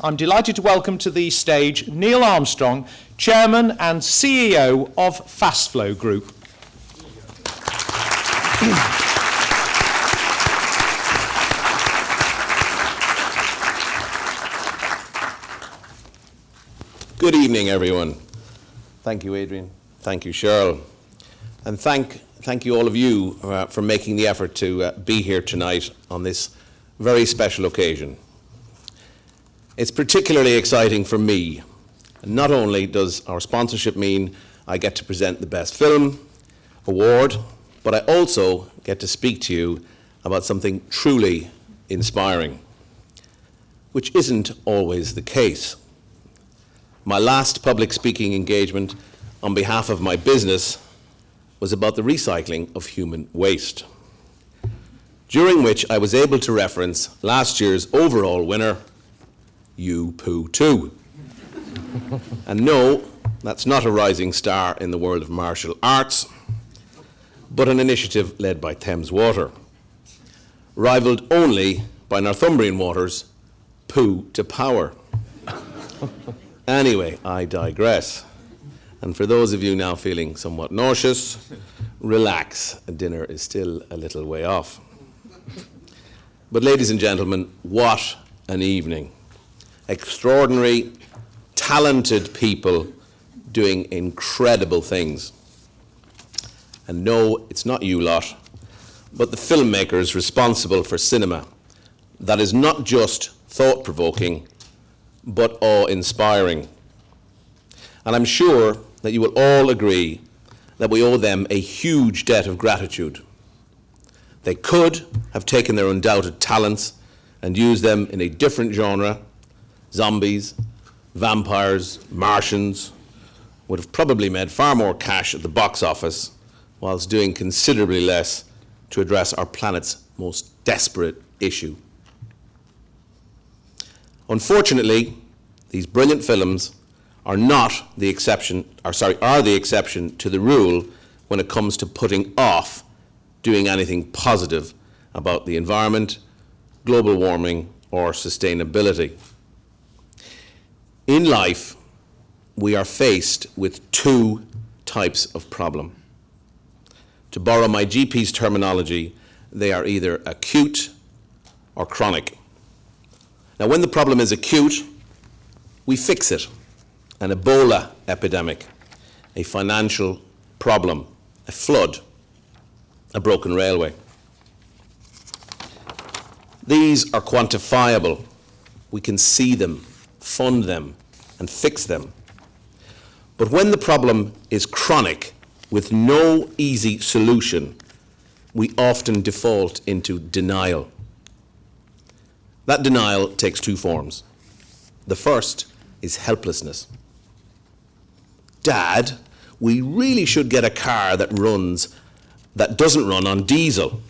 I'm delighted to welcome to the stage Neil Armstrong, Chairman and CEO of Fastflow Group. Good evening, everyone. Thank you, Adrian. Thank you, Cheryl. And thank you all of you for making the effort to be here tonight on this very special occasion. It's particularly exciting for me. Not only does our sponsorship mean I get to present the Best Film Award, but I also get to speak to you about something truly inspiring, which isn't always the case. My last public speaking engagement on behalf of my business was about the recycling of human waste, during which I was able to reference last year's overall winner, You Poo Too. And no, that's not a rising star in the world of martial arts, but an initiative led by Thames Water, rivaled only by Northumbrian Water's Poo to Power. Anyway, I digress. And for those of you now feeling somewhat nauseous, relax, dinner is still a little way off. But ladies and gentlemen, what an evening. Extraordinary, talented people doing incredible things. And no, it's not you lot, but the filmmakers responsible for cinema that is not just thought-provoking, but awe-inspiring. And I'm sure that you will all agree that we owe them a huge debt of gratitude. They could have taken their undoubted talents and used them in a different genre. Zombies, vampires, Martians would have probably made far more cash at the box office whilst doing considerably less to address our planet's most desperate issue. Unfortunately, these brilliant films are the exception to the rule when it comes to putting off doing anything positive about the environment, global warming, or sustainability. In life, we are faced with two types of problem. To borrow my GP's terminology, they are either acute or chronic. Now, when the problem is acute, we fix it. An Ebola epidemic, a financial problem, a flood, a broken railway. These are quantifiable. We can see them, fund them, and fix them. But when the problem is chronic, with no easy solution, we often default into denial. That denial takes two forms. The first is helplessness. Dad, we really should get a car that doesn't run on diesel.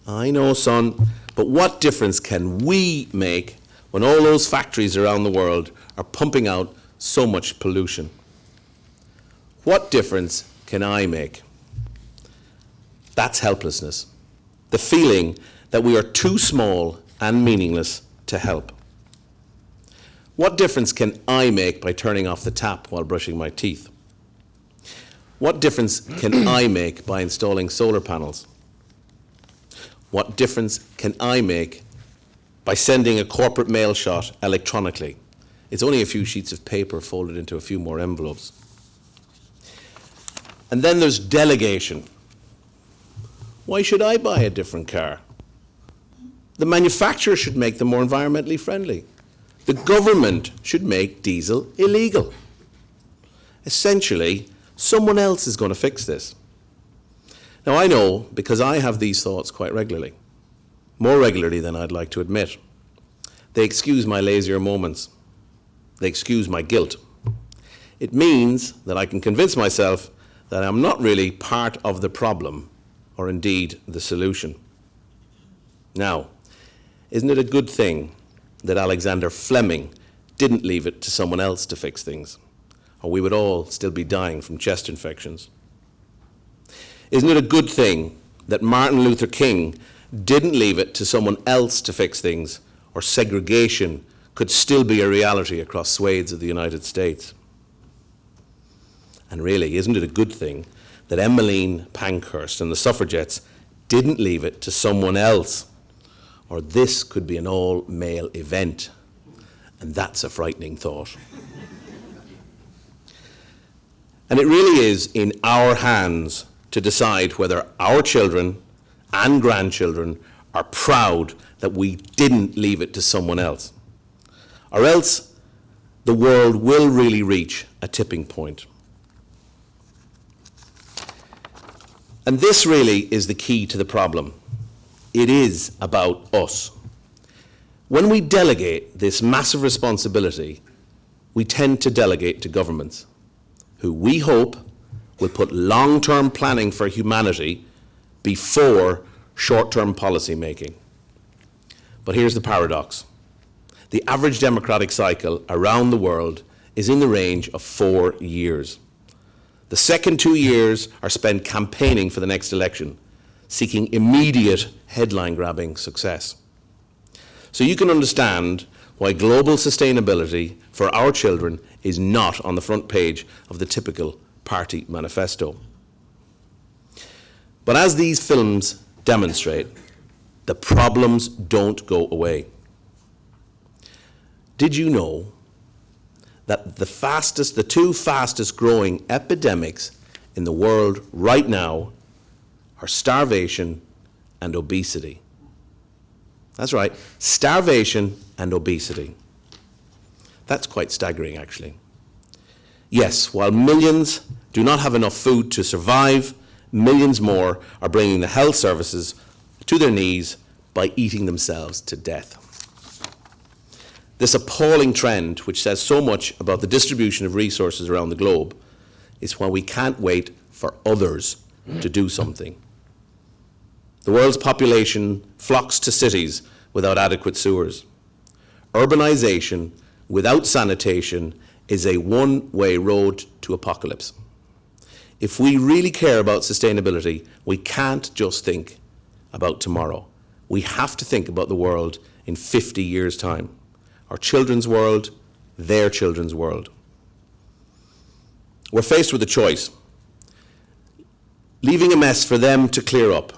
I know, son, but what difference can we make when all those factories around the world are pumping out so much pollution? What difference can I make? That's helplessness. The feeling that we are too small and meaningless to help. What difference can I make by turning off the tap while brushing my teeth? What difference can I make by installing solar panels? What difference can I make by sending a corporate mail shot electronically? It's only a few sheets of paper folded into a few more envelopes. And then there's delegation. Why should I buy a different car? The manufacturer should make them more environmentally friendly. The government should make diesel illegal. Essentially, someone else is going to fix this. Now, I know because I have these thoughts quite regularly, more regularly than I'd like to admit. They excuse my lazier moments. They excuse my guilt. It means that I can convince myself that I'm not really part of the problem, or indeed the solution. Now, isn't it a good thing that Alexander Fleming didn't leave it to someone else to fix things, or we would all still be dying from chest infections? Isn't it a good thing that Martin Luther King didn't leave it to someone else to fix things, or segregation could still be a reality across swathes of the United States. And really, isn't it a good thing that Emmeline Pankhurst and the suffragettes didn't leave it to someone else? Or this could be an all-male event. And that's a frightening thought. And it really is in our hands to decide whether our children and grandchildren are proud that we didn't leave it to someone else. Or else the world will really reach a tipping point. And this really is the key to the problem. It is about us. When we delegate this massive responsibility, we tend to delegate to governments, who we hope will put long-term planning for humanity before short-term policy making. But here's the paradox. The average democratic cycle around the world is in the range of 4 years. The second 2 years are spent campaigning for the next election, seeking immediate headline-grabbing success. So you can understand why global sustainability for our children is not on the front page of the typical party manifesto. But as these films demonstrate, the problems don't go away. Did you know that the two fastest growing epidemics in the world right now are starvation and obesity? That's right, starvation and obesity. That's quite staggering, actually. Yes, while millions do not have enough food to survive, millions more are bringing the health services to their knees by eating themselves to death. This appalling trend, which says so much about the distribution of resources around the globe, is why we can't wait for others to do something. The world's population flocks to cities without adequate sewers. Urbanization without sanitation is a one-way road to apocalypse. If we really care about sustainability, we can't just think about tomorrow. We have to think about the world in 50 years' time. Our children's world, their children's world. We're faced with a choice. Leaving a mess for them to clear up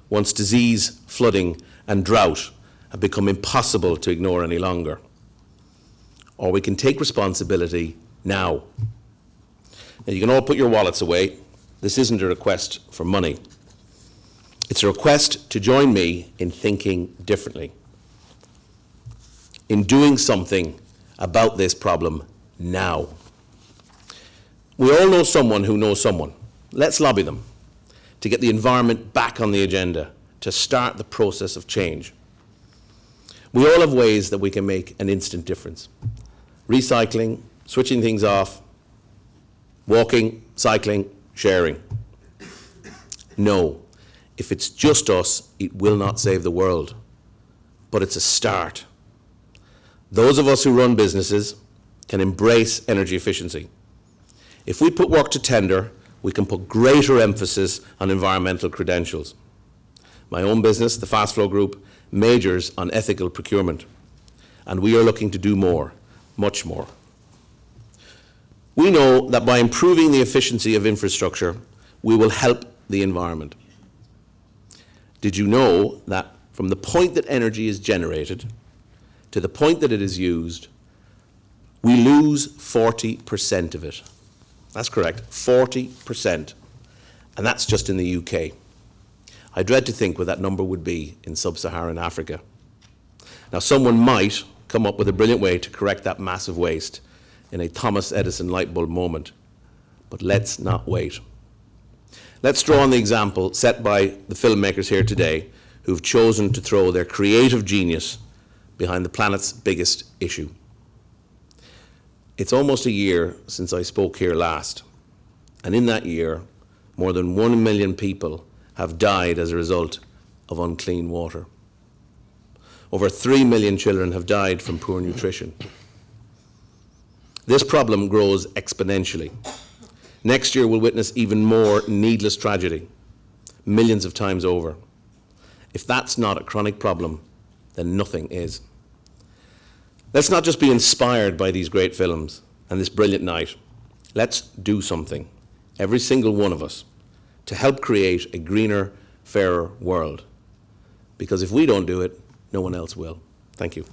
once disease, flooding, and drought have become impossible to ignore any longer. Or we can take responsibility now. Now, you can all put your wallets away. This isn't a request for money. It's a request to join me in thinking differently, in doing something about this problem now. We all know someone who knows someone. Let's lobby them to get the environment back on the agenda, to start the process of change. We all have ways that we can make an instant difference. Recycling, switching things off, walking, cycling, sharing. No, if it's just us, it will not save the world. But it's a start. Those of us who run businesses can embrace energy efficiency. If we put work to tender, we can put greater emphasis on environmental credentials. My own business, the Fastflow Group, majors on ethical procurement, and we are looking to do more, much more. We know that by improving the efficiency of infrastructure, we will help the environment. Did you know that from the point that energy is generated to the point that it is used, we lose 40% of it? That's correct, 40%. And that's just in the UK. I dread to think what that number would be in sub-Saharan Africa. Now, someone might come up with a brilliant way to correct that massive waste in a Thomas Edison light bulb moment, but let's not wait. Let's draw on the example set by the filmmakers here today who've chosen to throw their creative genius behind the planet's biggest issue. It's almost a year since I spoke here last, and in that year, more than 1 million people have died as a result of unclean water. Over 3 million children have died from poor nutrition. This problem grows exponentially. Next year we'll witness even more needless tragedy, millions of times over. If that's not a chronic problem, then nothing is. Let's not just be inspired by these great films and this brilliant night. Let's do something, every single one of us, to help create a greener, fairer world. Because if we don't do it, no one else will. Thank you.